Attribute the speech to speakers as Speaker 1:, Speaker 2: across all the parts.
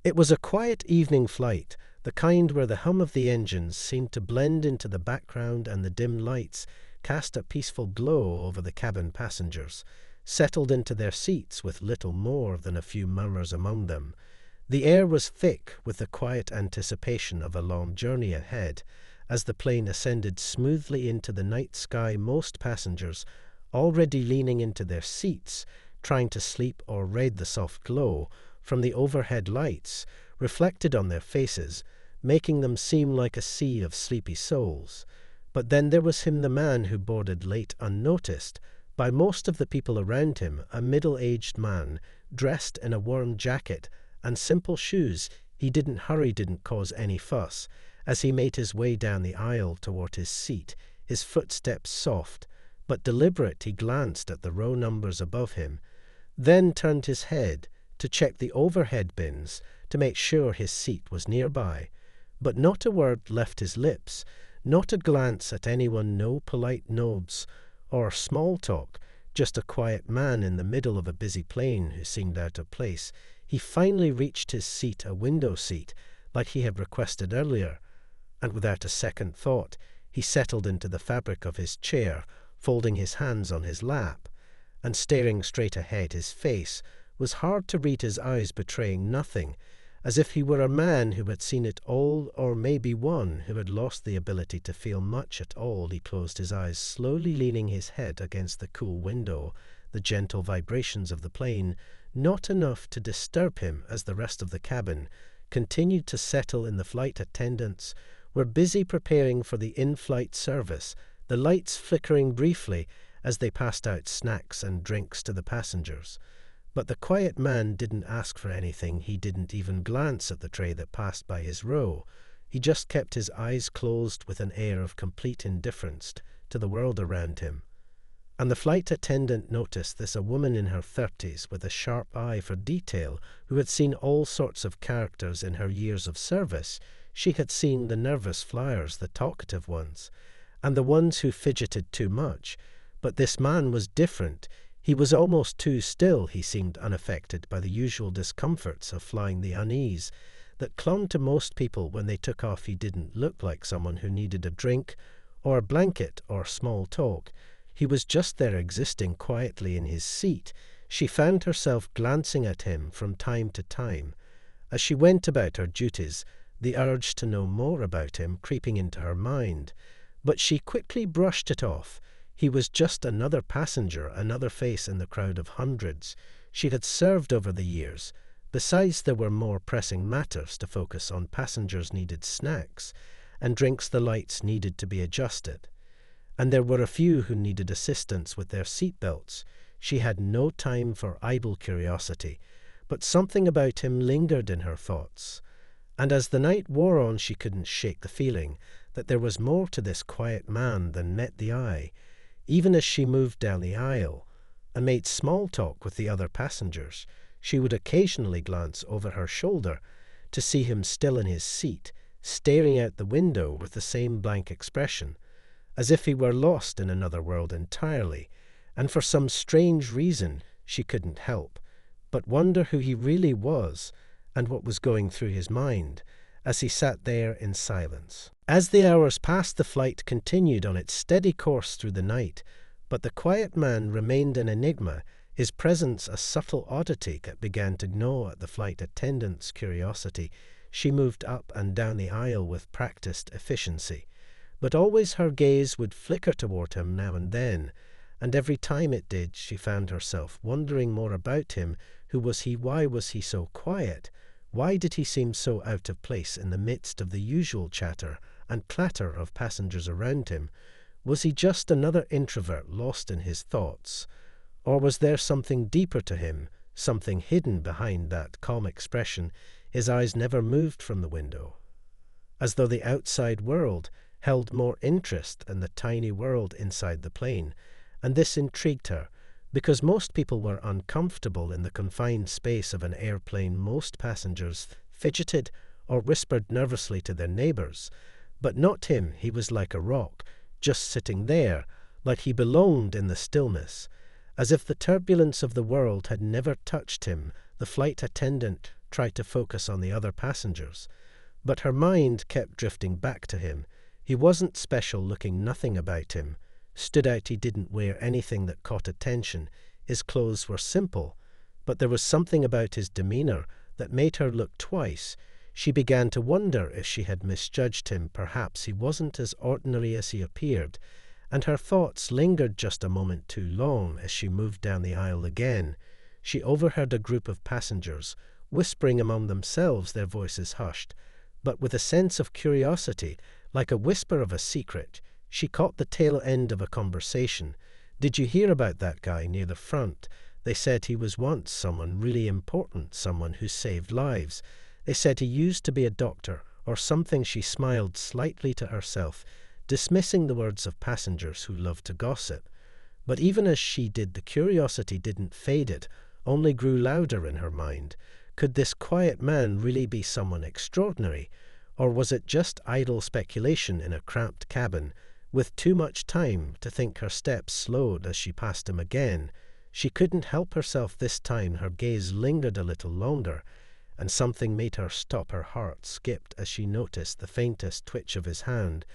Speaker 1: It was a quiet evening flight, the kind where the hum of the engines seemed to blend into the background and the dim lights cast a peaceful glow over the cabin passengers, settled into their seats with little more than a few murmurs among them. The air was thick with the quiet anticipation of a long journey ahead. As the plane ascended smoothly into the night sky, most passengers, already leaning into their seats, trying to sleep or read the soft glow from the overhead lights, reflected on their faces, making them seem like a sea of sleepy souls. But then there was him, the man who boarded late unnoticed by most of the people around him, a middle-aged man, dressed in a warm jacket and simple shoes. He didn't hurry, didn't cause any fuss. As he made his way down the aisle toward his seat, his footsteps soft but deliberate, he glanced at the row numbers above him, then turned his head to check the overhead bins to make sure his seat was nearby. But not a word left his lips, not a glance at anyone, no polite nods or small talk, just a quiet man in the middle of a busy plane who seemed out of place. He finally reached his seat, a window seat, like he had requested earlier, and without a second thought, he settled into the fabric of his chair, folding his hands on his lap, and staring straight ahead. His face was hard to read, his eyes betraying nothing, as if he were a man who had seen it all, or maybe one who had lost the ability to feel much at all. He closed his eyes, slowly leaning his head against the cool window, the gentle vibrations of the plane, not enough to disturb him as the rest of the cabin continued to settle in. The flight attendants were busy preparing for the in-flight service, the lights flickering briefly as they passed out snacks and drinks to the passengers. But the quiet man didn't ask for anything. He didn't even glance at the tray that passed by his row. He just kept his eyes closed with an air of complete indifference to the world around him. And the flight attendant noticed this, a woman in her 30s with a sharp eye for detail, who had seen all sorts of characters in her years of service. She had seen the nervous flyers, the talkative ones, and the ones who fidgeted too much. But this man was different. He was almost too still. He seemed unaffected by the usual discomforts of flying, the unease that clung to most people when they took off. He didn't look like someone who needed a drink or a blanket or small talk. He was just there, existing quietly in his seat. She found herself glancing at him from time to time as she went about her duties, the urge to know more about him creeping into her mind. But she quickly brushed it off. He was just another passenger, another face in the crowd of hundreds she had served over the years. Besides, there were more pressing matters to focus on. Passengers needed snacks and drinks, the lights needed to be adjusted, and there were a few who needed assistance with their seat belts. She had no time for idle curiosity, but something about him lingered in her thoughts. And as the night wore on, she couldn't shake the feeling that there was more to this quiet man than met the eye. Even as she moved down the aisle and made small talk with the other passengers, she would occasionally glance over her shoulder to see him still in his seat, staring out the window with the same blank expression, as if he were lost in another world entirely. And for some strange reason, she couldn't help but wonder who he really was and what was going through his mind as he sat there in silence. As the hours passed, the flight continued on its steady course through the night, but the quiet man remained an enigma, his presence a subtle oddity that began to gnaw at the flight attendant's curiosity. She moved up and down the aisle with practiced efficiency, but always her gaze would flicker toward him now and then, and every time it did, she found herself wondering more about him. Who was he? Why was he so quiet? Why did he seem so out of place in the midst of the usual chatter and clatter of passengers around him? Was he just another introvert lost in his thoughts? Or was there something deeper to him, something hidden behind that calm expression? His eyes never moved from the window, as though the outside world held more interest than the tiny world inside the plane. And this intrigued her, because most people were uncomfortable in the confined space of an airplane. Most passengers fidgeted or whispered nervously to their neighbors, but not him. He was like a rock, just sitting there, like he belonged in the stillness, as if the turbulence of the world had never touched him. The flight attendant tried to focus on the other passengers. But her mind kept drifting back to him. He wasn't special-looking, nothing about him stood out. He didn't wear anything that caught attention. His clothes were simple, but there was something about his demeanor that made her look twice. She began to wonder if she had misjudged him. Perhaps he wasn't as ordinary as he appeared, and her thoughts lingered just a moment too long. As she moved down the aisle again, she overheard a group of passengers whispering among themselves, their voices hushed, but with a sense of curiosity, like a whisper of a secret. She caught the tail end of a conversation. "Did you hear about that guy near the front? They said he was once someone really important, someone who saved lives. They said he used to be a doctor or something." She smiled slightly to herself, dismissing the words of passengers who loved to gossip. But even as she did, the curiosity didn't fade. It only grew louder in her mind. Could this quiet man really be someone extraordinary? Or was it just idle speculation in a cramped cabin? With too much time to think, her steps slowed as she passed him again. She couldn't help herself this time. Her gaze lingered a little longer, and something made her stop. Her heart skipped as she noticed the faintest twitch of his hand,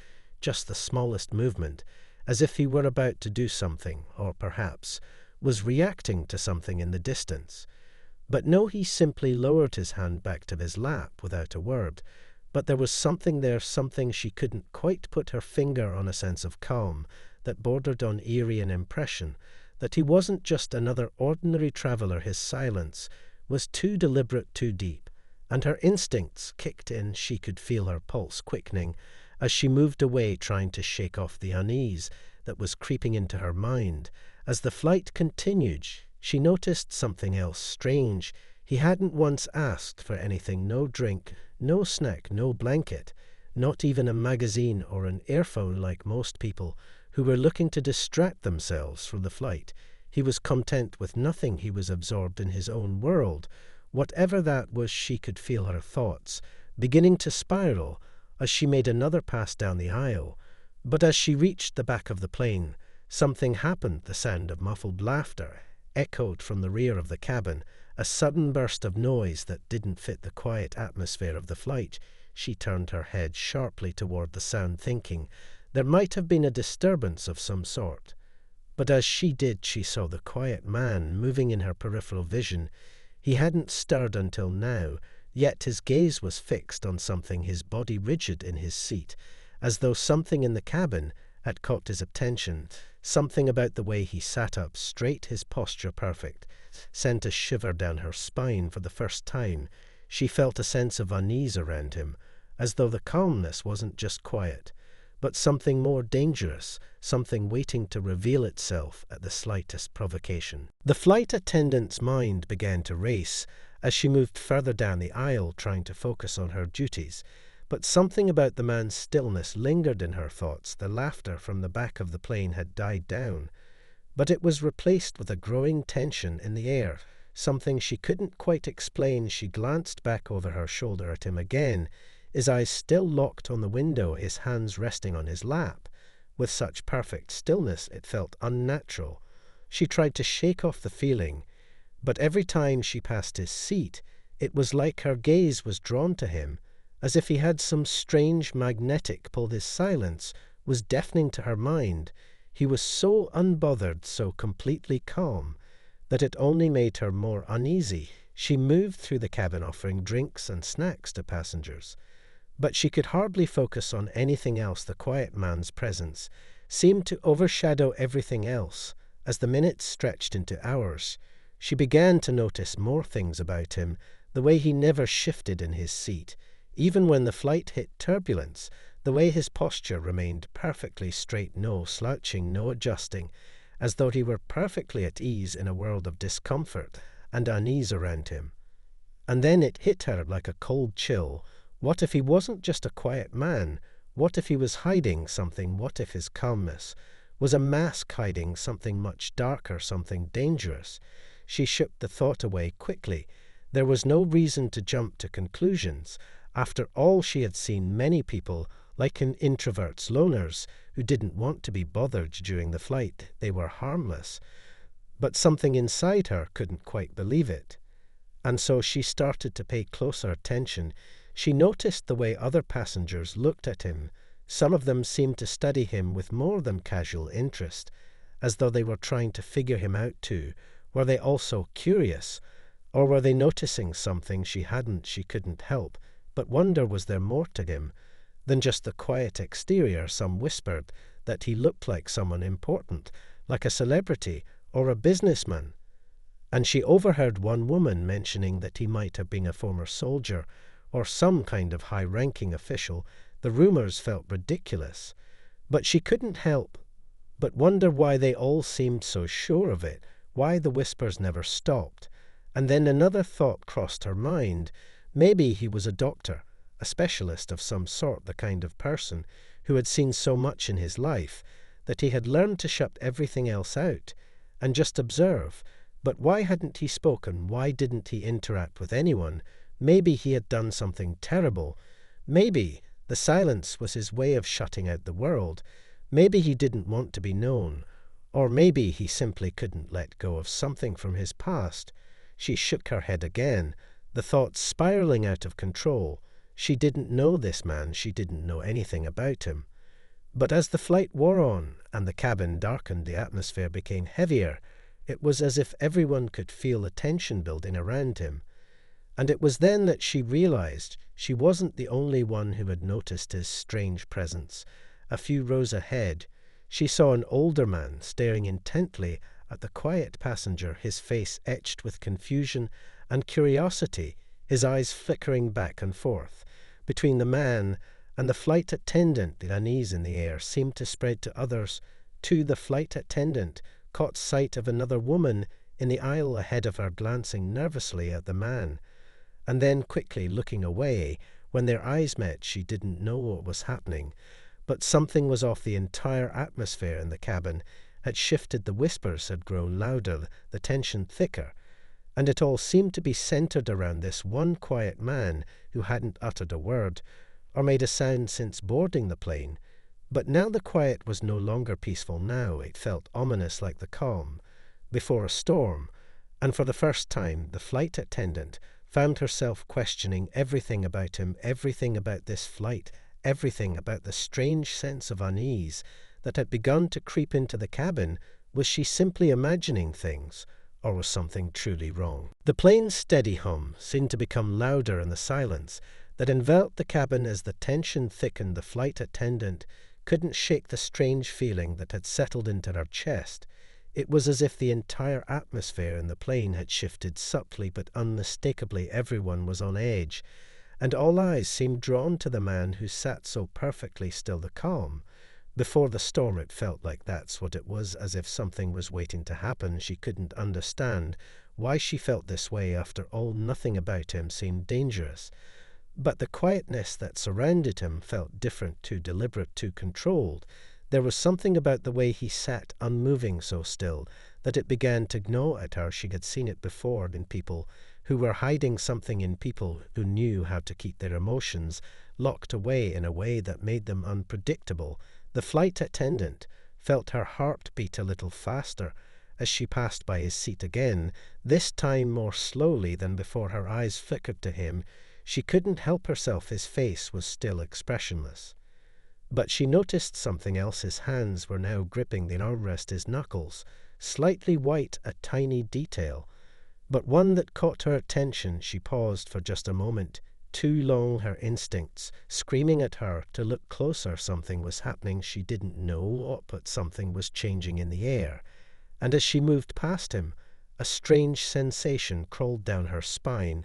Speaker 1: just the smallest movement, as if he were about to do something, or perhaps was reacting to something in the distance. But no, he simply lowered his hand back to his lap without a word. But there was something there, something she couldn't quite put her finger on, a sense of calm that bordered on eerie, an impression that he wasn't just another ordinary traveler. His silence was too deliberate, too deep, and her instincts kicked in. She could feel her pulse quickening as she moved away, trying to shake off the unease that was creeping into her mind. As the flight continued, she noticed something else strange. He hadn't once asked for anything, no drink, no snack, no blanket, not even a magazine or an earphone like most people who were looking to distract themselves from the flight. He was content with nothing. He was absorbed in his own world. Whatever that was, she could feel her thoughts beginning to spiral as she made another pass down the aisle. But as she reached the back of the plane, something happened. The sound of muffled laughter echoed from the rear of the cabin, a sudden burst of noise that didn't fit the quiet atmosphere of the flight. She turned her head sharply toward the sound, thinking there might have been a disturbance of some sort. But as she did, she saw the quiet man moving in her peripheral vision. He hadn't stirred until now, yet his gaze was fixed on something, his body rigid in his seat, as though something in the cabin had caught his attention. Something about the way he sat up straight, his posture perfect, sent a shiver down her spine. For the first time, she felt a sense of unease around him, as though the calmness wasn't just quiet, but something more dangerous, something waiting to reveal itself at the slightest provocation. The flight attendant's mind began to race as she moved further down the aisle, trying to focus on her duties. But something about the man's stillness lingered in her thoughts. The laughter from the back of the plane had died down, but it was replaced with a growing tension in the air, something she couldn't quite explain. She glanced back over her shoulder at him again, his eyes still locked on the window, his hands resting on his lap. With such perfect stillness, it felt unnatural. She tried to shake off the feeling, but every time she passed his seat, it was like her gaze was drawn to him, as if he had some strange magnetic pull. His silence was deafening to her mind. He was so unbothered, so completely calm, that it only made her more uneasy. She moved through the cabin, offering drinks and snacks to passengers, but she could hardly focus on anything else. The quiet man's presence seemed to overshadow everything else. As the minutes stretched into hours, she began to notice more things about him, the way he never shifted in his seat, even when the flight hit turbulence, the way his posture remained perfectly straight, no slouching, no adjusting, as though he were perfectly at ease in a world of discomfort and unease around him. And then it hit her like a cold chill. What if he wasn't just a quiet man? What if he was hiding something? What if his calmness was a mask hiding something much darker, something dangerous? She shook the thought away quickly. There was no reason to jump to conclusions. After all, she had seen many people, like in introverts, loners, who didn't want to be bothered during the flight. They were harmless. But something inside her couldn't quite believe it. And so she started to pay closer attention. She noticed the way other passengers looked at him. Some of them seemed to study him with more than casual interest, as though they were trying to figure him out too. Were they also curious? Or were they noticing something she couldn't help? But wonder, was there more to him than just the quiet exterior? Some whispered that he looked like someone important, like a celebrity or a businessman. And she overheard one woman mentioning that he might have been a former soldier or some kind of high-ranking official. The rumors felt ridiculous, but she couldn't help but wonder why they all seemed so sure of it, why the whispers never stopped. And then another thought crossed her mind. Maybe he was a doctor, a specialist of some sort, the kind of person who had seen so much in his life that he had learned to shut everything else out and just observe. But why hadn't he spoken? Why didn't he interact with anyone? Maybe he had done something terrible. Maybe the silence was his way of shutting out the world. Maybe he didn't want to be known. Or maybe he simply couldn't let go of something from his past. She shook her head again, the thoughts spiraling out of control. She didn't know this man. She didn't know anything about him. But as the flight wore on and the cabin darkened, the atmosphere became heavier. It was as if everyone could feel the tension building around him. And it was then that she realized she wasn't the only one who had noticed his strange presence. A few rows ahead, she saw an older man staring intently at the quiet passenger, his face etched with confusion and curiosity, his eyes flickering back and forth. Between the man and the flight attendant, the unease in the air seemed to spread to others. Too, the flight attendant caught sight of another woman in the aisle ahead of her, glancing nervously at the man, and then quickly looking away. When their eyes met, she didn't know what was happening, but something was off. The entire atmosphere in the cabin had shifted. The whispers had grown louder, the tension thicker, and it all seemed to be centered around this one quiet man who hadn't uttered a word or made a sound since boarding the plane. But now the quiet was no longer peaceful. Now it felt ominous, like the calm before a storm. And for the first time, the flight attendant found herself questioning everything about him, everything about this flight, everything about the strange sense of unease that had begun to creep into the cabin. Was she simply imagining things, or was something truly wrong? The plane's steady hum seemed to become louder in the silence that enveloped the cabin. As the tension thickened, the flight attendant couldn't shake the strange feeling that had settled into her chest. It was as if the entire atmosphere in the plane had shifted subtly but unmistakably. Everyone was on edge, and all eyes seemed drawn to the man who sat so perfectly still. The calm before the storm, it felt like that's what it was, as if something was waiting to happen. She couldn't understand why she felt this way. After all, nothing about him seemed dangerous. But the quietness that surrounded him felt different, too deliberate, too controlled. There was something about the way he sat, unmoving, so still, that it began to gnaw at her. She had seen it before in people who were hiding something, in people who knew how to keep their emotions locked away in a way that made them unpredictable. The flight attendant felt her heart beat a little faster as she passed by his seat again, this time more slowly than before. Her eyes flickered to him. She couldn't help herself. His face was still expressionless. But she noticed something else. His hands were now gripping the armrest, his knuckles slightly white, a tiny detail, but one that caught her attention. She paused for just a moment. Too long, her instincts screaming at her to look closer. Something was happening. She didn't know what, but something was changing in the air. And as she moved past him, a strange sensation crawled down her spine,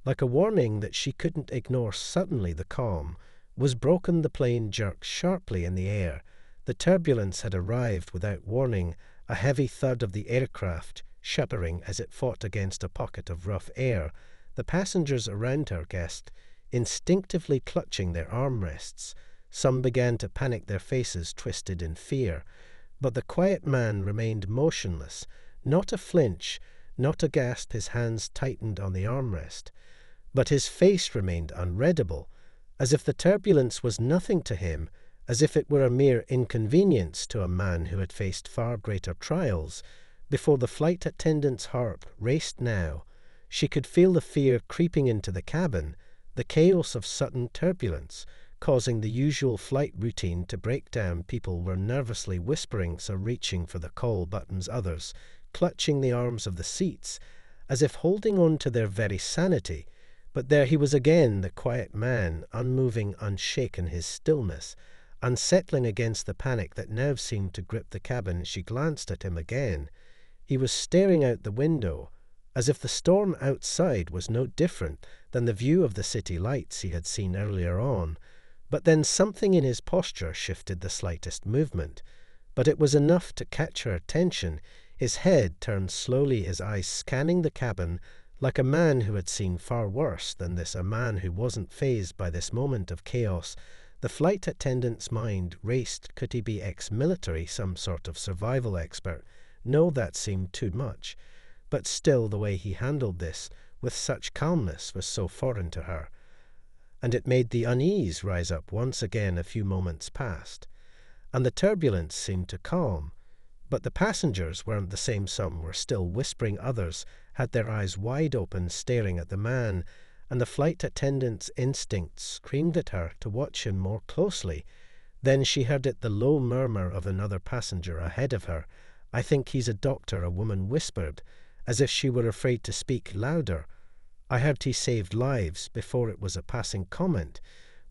Speaker 1: like a warning that she couldn't ignore. Suddenly the calm was broken. The plane jerked sharply in the air. The turbulence had arrived without warning, a heavy thud of the aircraft shuddering as it fought against a pocket of rough air. The passengers around her guessed, instinctively clutching their armrests. Some began to panic, their faces twisted in fear. But the quiet man remained motionless, not a flinch, not a gasp. His hands tightened on the armrest, but his face remained unreadable, as if the turbulence was nothing to him, as if it were a mere inconvenience to a man who had faced far greater trials. Before the flight attendant's heart raced now. She could feel the fear creeping into the cabin, the chaos of sudden turbulence, causing the usual flight routine to break down. People were nervously whispering, some reaching for the call buttons, others clutching the arms of the seats, as if holding on to their very sanity. But there he was again, the quiet man, unmoving, unshaken, his stillness unsettling against the panic that now seemed to grip the cabin. She glanced at him again. He was staring out the window, as if the storm outside was no different than the view of the city lights he had seen earlier on. But then something in his posture shifted the slightest movement. But it was enough to catch her attention. His head turned slowly, his eyes scanning the cabin like a man who had seen far worse than this, a man who wasn't fazed by this moment of chaos. The flight attendant's mind raced. Could he be ex-military, some sort of survival expert? No, that seemed too much. But still, the way he handled this, with such calmness, was so foreign to her. And it made the unease rise up once again. A few moments passed, and the turbulence seemed to calm. But the passengers weren't the same. Some were still whispering, others had their eyes wide open, staring at the man, and the flight attendant's instinct screamed at her to watch him more closely. Then she heard it, the low murmur of another passenger ahead of her. "I think he's a doctor," a woman whispered, as if she were afraid to speak louder. "I heard he saved lives," before it was a passing comment,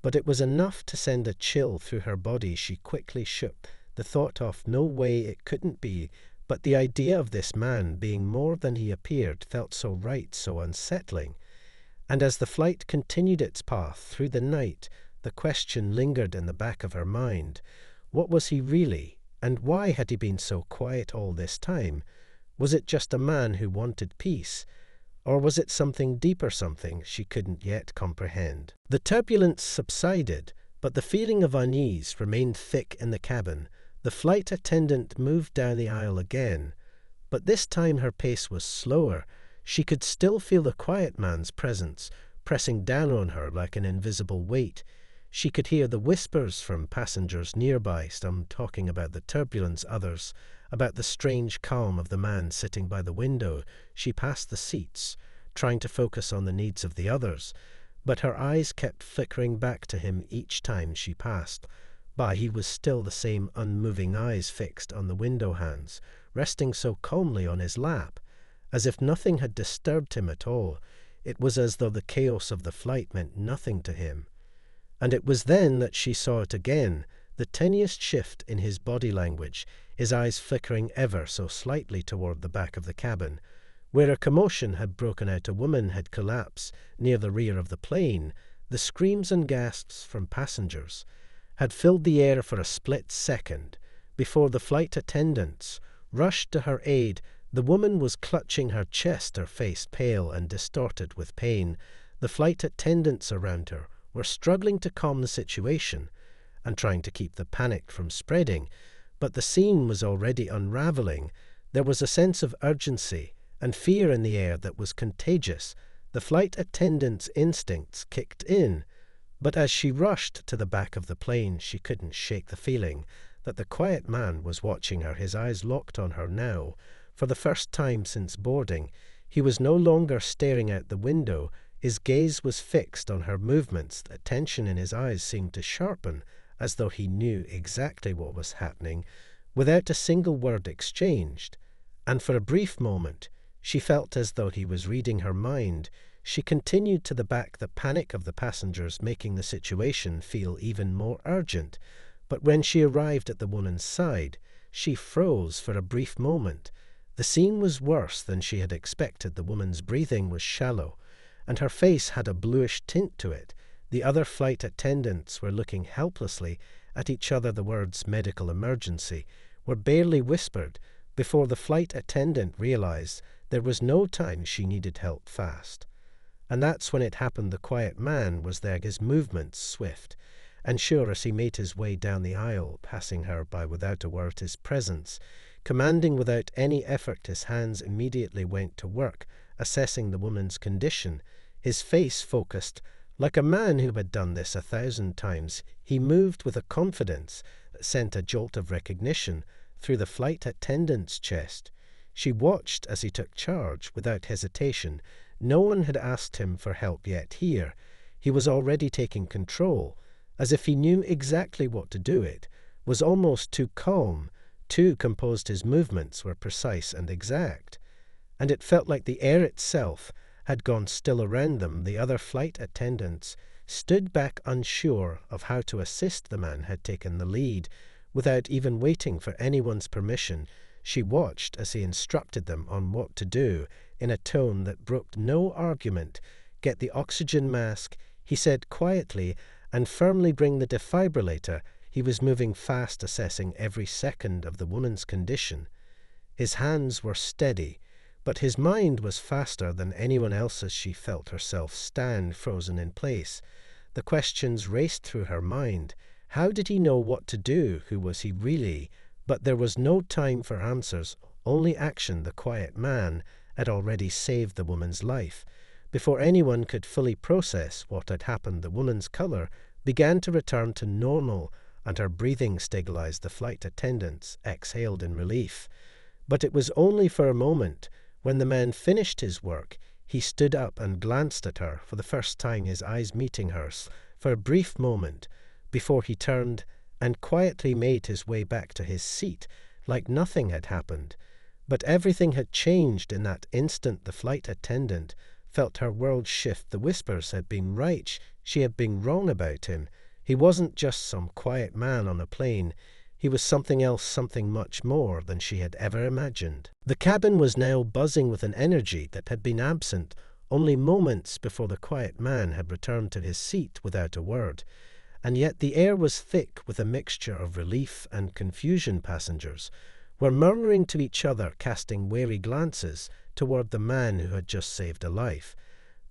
Speaker 1: but it was enough to send a chill through her body. She quickly shook the thought off. No way, it couldn't be. But the idea of this man being more than he appeared felt so right, so unsettling. And as the flight continued its path through the night, the question lingered in the back of her mind. What was he really? And why had he been so quiet all this time? Was it just a man who wanted peace? Or was it something deeper, something she couldn't yet comprehend? The turbulence subsided, but the feeling of unease remained thick in the cabin. The flight attendant moved down the aisle again, but this time her pace was slower. She could still feel the quiet man's presence, pressing down on her like an invisible weight. She could hear the whispers from passengers nearby, some talking about the turbulence, others about the strange calm of the man sitting by the window. She passed the seats, trying to focus on the needs of the others, but her eyes kept flickering back to him each time she passed by. He was still the same unmoving, eyes fixed on the window, hands resting so calmly on his lap, as if nothing had disturbed him at all. It was as though the chaos of the flight meant nothing to him. And it was then that she saw it again, the tiniest shift in his body language, his eyes flickering ever so slightly toward the back of the cabin, where a commotion had broken out. A woman had collapsed near the rear of the plane. The screams and gasps from passengers had filled the air for a split second before the flight attendants rushed to her aid. The woman was clutching her chest, her face pale and distorted with pain. The flight attendants around her were struggling to calm the situation and trying to keep the panic from spreading, but the scene was already unraveling. There was a sense of urgency and fear in the air that was contagious. The flight attendant's instincts kicked in, but as she rushed to the back of the plane, she couldn't shake the feeling that the quiet man was watching her, his eyes locked on her now. For the first time since boarding, he was no longer staring out the window. His gaze was fixed on her movements. The tension in his eyes seemed to sharpen, as though he knew exactly what was happening, without a single word exchanged. And for a brief moment, she felt as though he was reading her mind. She continued to the back, the panic of the passengers making the situation feel even more urgent. But when she arrived at the woman's side, she froze for a brief moment. The scene was worse than she had expected. The woman's breathing was shallow, and her face had a bluish tint to it. The other flight attendants were looking helplessly at each other. The words "medical emergency" were barely whispered before the flight attendant realized there was no time. She needed help fast. And that's when it happened. The quiet man was there, his movements swift and sure as he made his way down the aisle, passing her by without a word. His presence commanding without any effort, his hands immediately went to work, assessing the woman's condition, his face focused like a man who had done this 1,000 times. He moved with a confidence that sent a jolt of recognition through the flight attendant's chest. She watched as he took charge without hesitation, No one had asked him for help yet here. He was already taking control, as if he knew exactly what to do. It was almost too calm, too composed. His movements were precise and exact, and it felt like the air itself had gone still around them. The other flight attendants stood back, unsure of how to assist. The man had taken the lead. Without even waiting for anyone's permission, she watched as he instructed them on what to do in a tone that brooked no argument. "Get the oxygen mask," he said quietly, "and firmly bring the defibrillator." He was moving fast, assessing every second of the woman's condition. His hands were steady, but his mind was faster than anyone else's. She felt herself stand frozen in place. The questions raced through her mind. How did he know what to do? Who was he really? But there was no time for answers, only action. The quiet man had already saved the woman's life. Before anyone could fully process what had happened, the woman's color began to return to normal, and her breathing stabilized. The flight attendants exhaled in relief. But it was only for a moment. When the man finished his work, he stood up and glanced at her for the first time, his eyes meeting hers for a brief moment, before he turned and quietly made his way back to his seat, like nothing had happened. But everything had changed in that instant. The flight attendant felt her world shift. The whispers had been right. She had been wrong about him. He wasn't just some quiet man on a plane. He was something else, something much more than she had ever imagined. The cabin was now buzzing with an energy that had been absent only moments before the quiet man had returned to his seat without a word. And yet the air was thick with a mixture of relief and confusion. Passengers were murmuring to each other, casting wary glances toward the man who had just saved a life.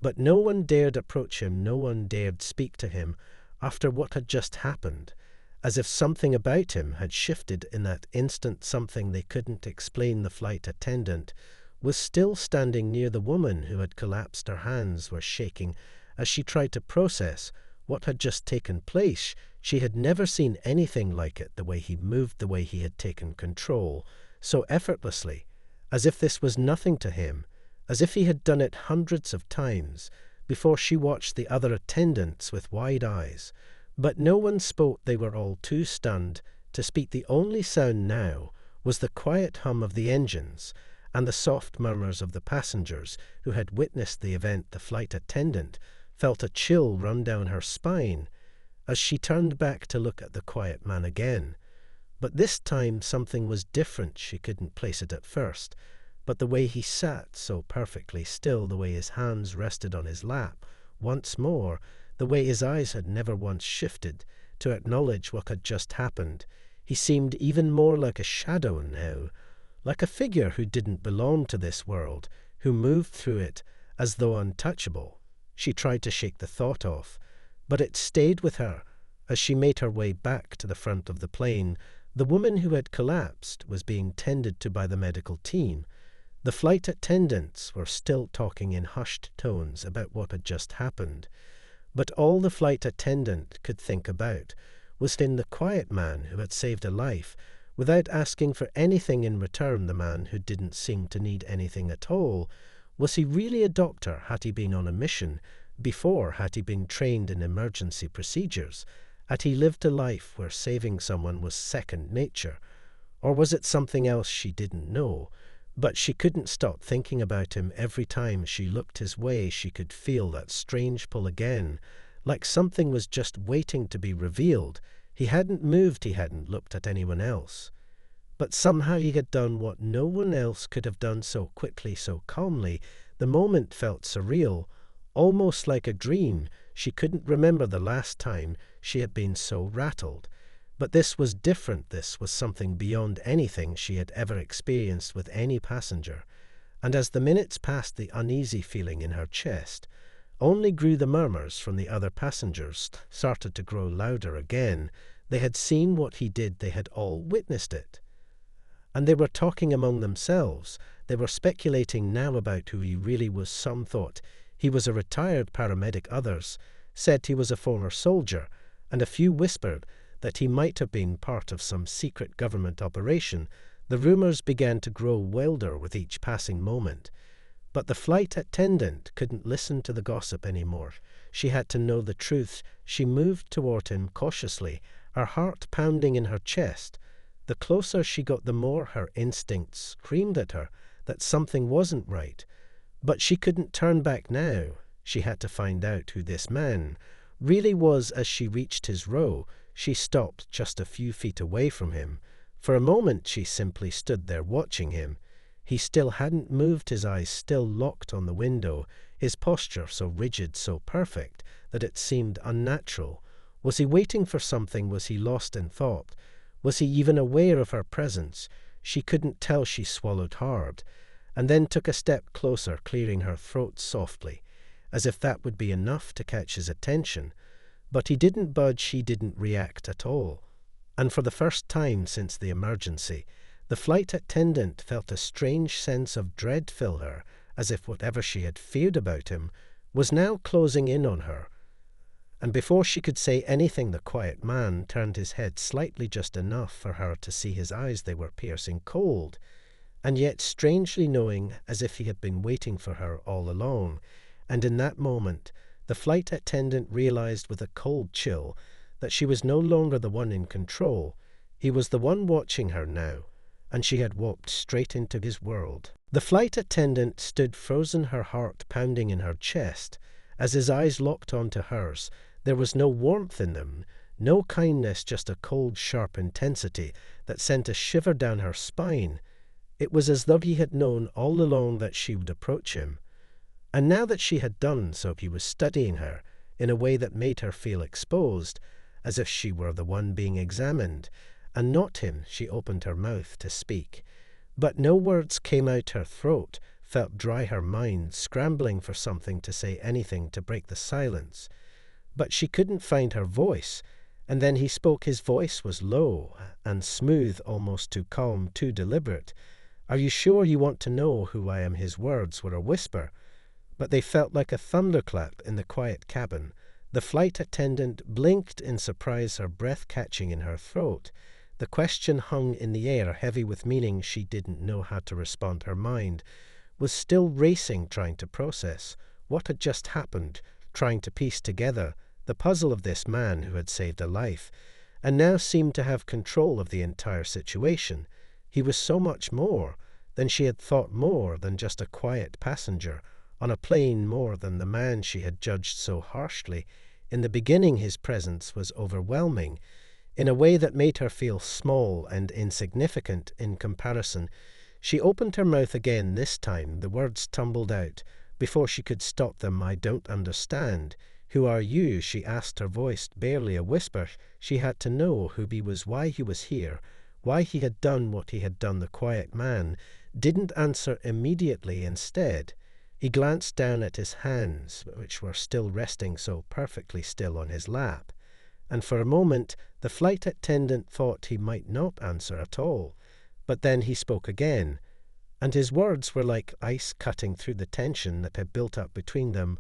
Speaker 1: But no one dared approach him, no one dared speak to him after what had just happened, as if something about him had shifted in that instant, something they couldn't explain. The flight attendant was still standing near the woman who had collapsed. Her hands were shaking as she tried to process what had just taken place. She had never seen anything like it, the way he moved, the way he had taken control, so effortlessly, as if this was nothing to him, as if he had done it hundreds of times before. She watched the other attendants with wide eyes, but no one spoke. They were all too stunned to speak. The only sound now was the quiet hum of the engines and the soft murmurs of the passengers who had witnessed the event. The flight attendant felt a chill run down her spine as she turned back to look at the quiet man again. But this time something was different. She couldn't place it at first, but the way he sat so perfectly still, the way his hands rested on his lap once more, the way his eyes had never once shifted to acknowledge what had just happened. He seemed even more like a shadow now, like a figure who didn't belong to this world, who moved through it as though untouchable. She tried to shake the thought off, but it stayed with her as she made her way back to the front of the plane. The woman who had collapsed was being tended to by the medical team. The flight attendants were still talking in hushed tones about what had just happened, but all the flight attendant could think about was in the quiet man who had saved a life without asking for anything in return. The man who didn't seem to need anything at all. Was he really a doctor? Had he been on a mission before? Had he been trained in emergency procedures? Had he lived a life where saving someone was second nature? Or was it something else? She didn't know, but she couldn't stop thinking about him. Every time she looked his way, she could feel that strange pull again, like something was just waiting to be revealed. He hadn't moved, he hadn't looked at anyone else, but somehow he had done what no one else could have done, so quickly, so calmly. The moment felt surreal, almost like a dream. She couldn't remember the last time she had been so rattled. But this was different. This was something beyond anything she had ever experienced with any passenger. And as the minutes passed, the uneasy feeling in her chest only grew. The murmurs from the other passengers started to grow louder again. They had seen what he did. They had all witnessed it. And they were talking among themselves. They were speculating now about who he really was. Some thought he was a retired paramedic. Others said he was a former soldier. And a few whispered that he might have been part of some secret government operation. The rumors began to grow wilder with each passing moment. But the flight attendant couldn't listen to the gossip anymore. She had to know the truth. She moved toward him cautiously, her heart pounding in her chest. The closer she got, the more her instincts screamed at her that something wasn't right. But she couldn't turn back now. She had to find out who this man really was. As she reached his row, she stopped just a few feet away from him. For a moment she simply stood there watching him. He still hadn't moved, his eyes still locked on the window, his posture so rigid, so perfect, that it seemed unnatural. Was he waiting for something? Was he lost in thought? Was he even aware of her presence? She couldn't tell. She swallowed hard, and then took a step closer, clearing her throat softly, as if that would be enough to catch his attention. But he didn't budge, he didn't react at all. And for the first time since the emergency, the flight attendant felt a strange sense of dread fill her, as if whatever she had feared about him was now closing in on her. And before she could say anything, the quiet man turned his head slightly, just enough for her to see his eyes. They were piercing cold, and yet strangely knowing, as if he had been waiting for her all along. And in that moment, the flight attendant realized with a cold chill that she was no longer the one in control. He was the one watching her now, and she had walked straight into his world. The flight attendant stood frozen, her heart pounding in her chest. As his eyes locked onto hers, there was no warmth in them, no kindness, just a cold, sharp intensity that sent a shiver down her spine. It was as though he had known all along that she would approach him. And now that she had done so, he was studying her in a way that made her feel exposed, as if she were the one being examined, and not him. She opened her mouth to speak, but no words came out. Her throat felt dry, her mind scrambling for something to say, anything to break the silence. But she couldn't find her voice. And then he spoke. His voice was low and smooth, almost too calm, too deliberate. "Are you sure you want to know who I am?" His words were a whisper, but they felt like a thunderclap in the quiet cabin. The flight attendant blinked in surprise, her breath catching in her throat. The question hung in the air, heavy with meaning. She didn't know how to respond. Her mind was still racing, trying to process what had just happened, trying to piece together the puzzle of this man who had saved a life, and now seemed to have control of the entire situation. He was so much more than she had thought, more than just a quiet passenger on a plane, more than the man she had judged so harshly. In the beginning, his presence was overwhelming, in a way that made her feel small and insignificant in comparison. She opened her mouth again. This time the words tumbled out before she could stop them. "I don't understand. Who are you?" she asked, her voice barely a whisper. She had to know who he was, why he was here, why he had done what he had done. The quiet man didn't answer immediately. Instead, he glanced down at his hands, which were still resting so perfectly still on his lap. And for a moment, the flight attendant thought he might not answer at all. But then he spoke again, and his words were like ice cutting through the tension that had built up between them.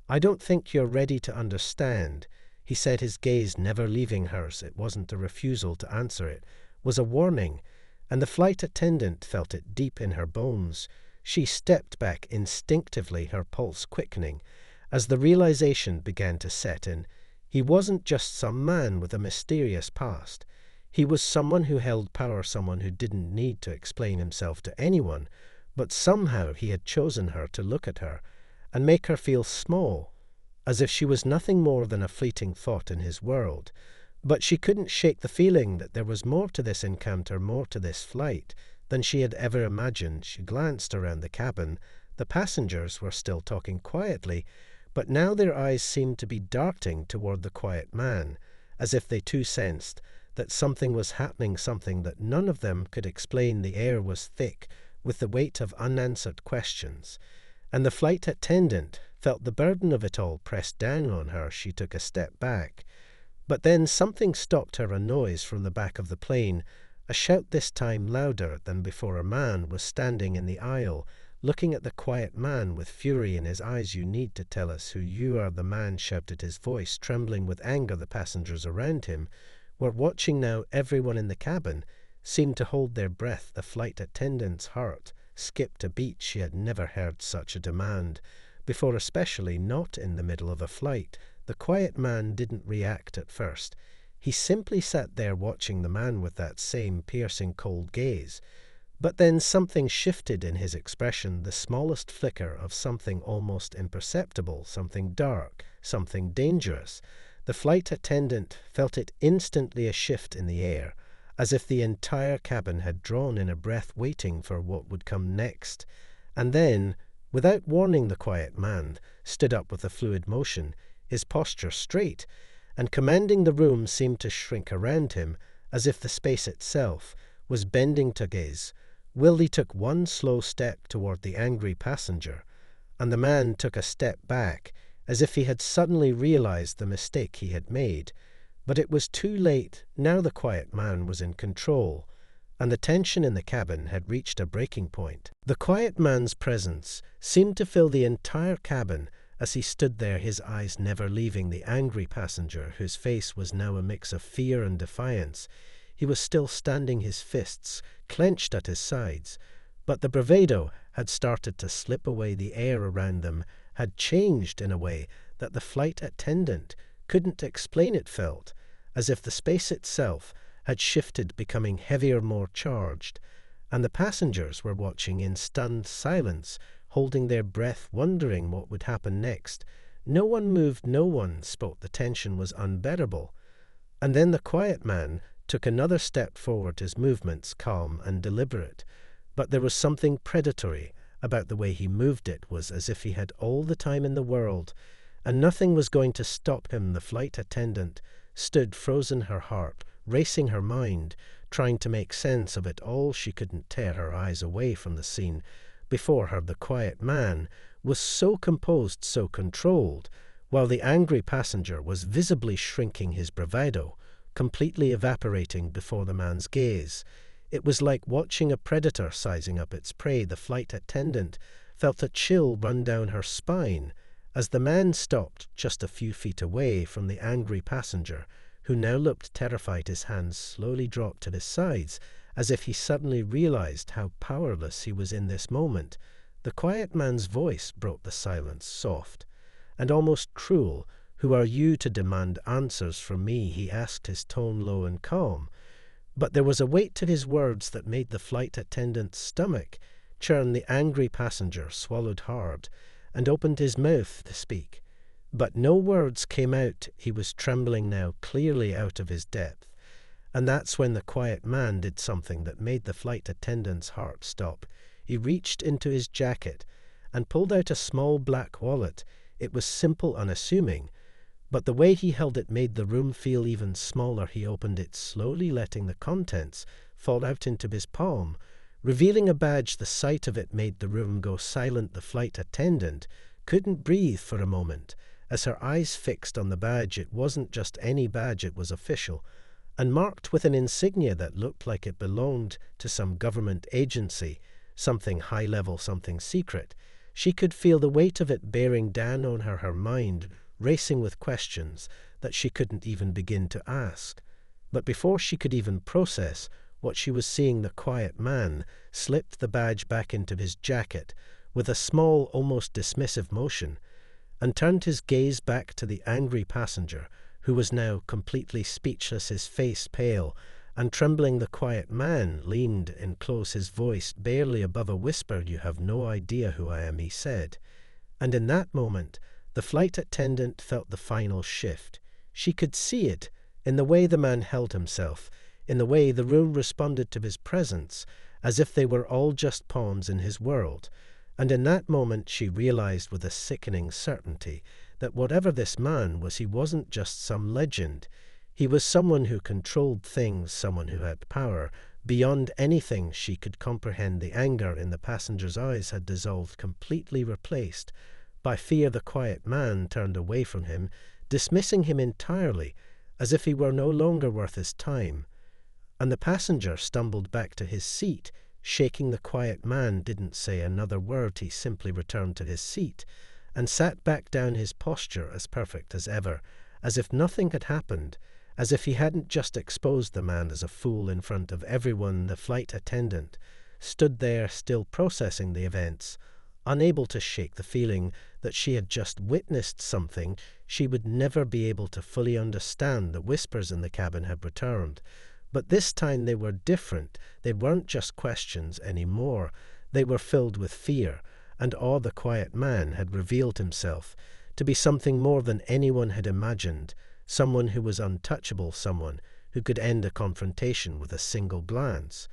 Speaker 1: "I don't think you're ready to understand," he said, his gaze never leaving hers. It wasn't a refusal to answer, it was a warning, and the flight attendant felt it deep in her bones. She stepped back instinctively, her pulse quickening, as the realization began to set in. He wasn't just some man with a mysterious past. He was someone who held power, someone who didn't need to explain himself to anyone, but somehow he had chosen her to look at her and make her feel small, as if she was nothing more than a fleeting thought in his world. But she couldn't shake the feeling that there was more to this encounter, more to this flight, than she had ever imagined. She glanced around the cabin. The passengers were still talking quietly, but now their eyes seemed to be darting toward the quiet man, as if they too sensed that something was happening, something that none of them could explain. The air was thick with the weight of unanswered questions, and the flight attendant felt the burden of it all pressed down on her. She took a step back. But then something stopped her, a noise from the back of the plane, a shout this time louder than before. A man was standing in the aisle, looking at the quiet man with fury in his eyes. "You need to tell us who you are," the man shouted, his voice trembling with anger. The passengers around him were watching now. Everyone in the cabin seemed to hold their breath. The flight attendant's heart skipped a beat. She had never heard such a demand before, especially not in the middle of a flight. The quiet man didn't react at first. He simply sat there watching the man with that same piercing cold gaze. But then something shifted in his expression, the smallest flicker of something almost imperceptible, something dark, something dangerous. The flight attendant felt it instantly, a shift in the air, as if the entire cabin had drawn in a breath, waiting for what would come next. And then, without warning, the quiet man stood up with a fluid motion, his posture straight, and commanding the room seemed to shrink around him, as if the space itself was bending to gaze. Willie took one slow step toward the angry passenger, and the man took a step back, as if he had suddenly realized the mistake he had made. But it was too late. Now the quiet man was in control, and the tension in the cabin had reached a breaking point. The quiet man's presence seemed to fill the entire cabin as he stood there, his eyes never leaving the angry passenger, whose face was now a mix of fear and defiance. He was still standing, his fists clenched at his sides, but the bravado had started to slip away. The air around them had changed in a way that the flight attendant couldn't explain. It felt as if the space itself had shifted, becoming heavier, more charged, and the passengers were watching in stunned silence, holding their breath, wondering what would happen next. No one moved, no one spoke. The tension was unbearable. And then the quiet man took another step forward, his movements calm and deliberate. But there was something predatory about the way he moved. It was as if he had all the time in the world, and nothing was going to stop him. The flight attendant stood frozen, her heart racing, her mind trying to make sense of it all. She couldn't tear her eyes away from the scene before her. The quiet man was so composed, so controlled, while the angry passenger was visibly shrinking, his bravado completely evaporating before the man's gaze. It was like watching a predator sizing up its prey. The flight attendant felt a chill run down her spine as the man stopped just a few feet away from the angry passenger, who now looked terrified. His hands slowly dropped to his sides, as if he suddenly realized how powerless he was in this moment. The quiet man's voice broke the silence, soft and almost cruel. "Who are you to demand answers from me?" he asked, his tone low and calm. But there was a weight to his words that made the flight attendant's stomach churn. The angry passenger swallowed hard and opened his mouth to speak, but no words came out. He was trembling now, clearly out of his depth. And that's when the quiet man did something that made the flight attendant's heart stop. He reached into his jacket and pulled out a small black wallet. It was simple, unassuming, but the way he held it made the room feel even smaller. He opened it slowly, letting the contents fall out into his palm, revealing a badge. The sight of it made the room go silent. The flight attendant couldn't breathe for a moment as her eyes fixed on the badge. It wasn't just any badge, it was official, and marked with an insignia that looked like it belonged to some government agency, something high-level, something secret. She could feel the weight of it bearing down on her, her mind racing with questions that she couldn't even begin to ask. But before she could even process what she was seeing, the quiet man slipped the badge back into his jacket with a small, almost dismissive motion, and turned his gaze back to the angry passenger, who was now completely speechless, his face pale and trembling. The quiet man leaned in close, his voice barely above a whisper. "You have no idea who I am," he said. And in that moment, the flight attendant felt the final shift. She could see it in the way the man held himself, in the way the room responded to his presence, as if they were all just pawns in his world. And in that moment she realized with a sickening certainty that whatever this man was, he wasn't just some legend. He was someone who controlled things, someone who had power beyond anything she could comprehend. The anger in the passenger's eyes had dissolved, completely replaced by fear. The quiet man turned away from him, dismissing him entirely, as if he were no longer worth his time. And the passenger stumbled back to his seat, shaking. The quiet man didn't say another word. He simply returned to his seat and sat back down, his posture as perfect as ever, as if nothing had happened, as if he hadn't just exposed the man as a fool in front of everyone. The flight attendant stood there still processing the events, unable to shake the feeling that she had just witnessed something she would never be able to fully understand. The whispers in the cabin had returned. But this time they were different. They weren't just questions anymore. They were filled with fear, and awe. The quiet man had revealed himself to be something more than anyone had imagined, someone who was untouchable, someone who could end a confrontation with a single glance.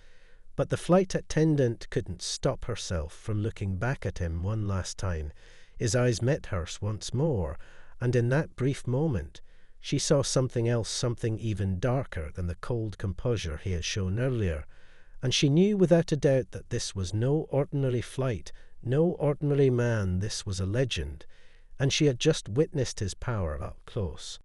Speaker 1: But the flight attendant couldn't stop herself from looking back at him one last time. His eyes met hers once more, and in that brief moment she saw something else, something even darker than the cold composure he had shown earlier. And she knew without a doubt that this was no ordinary flight, no ordinary man. This was a legend, and she had just witnessed his power up close.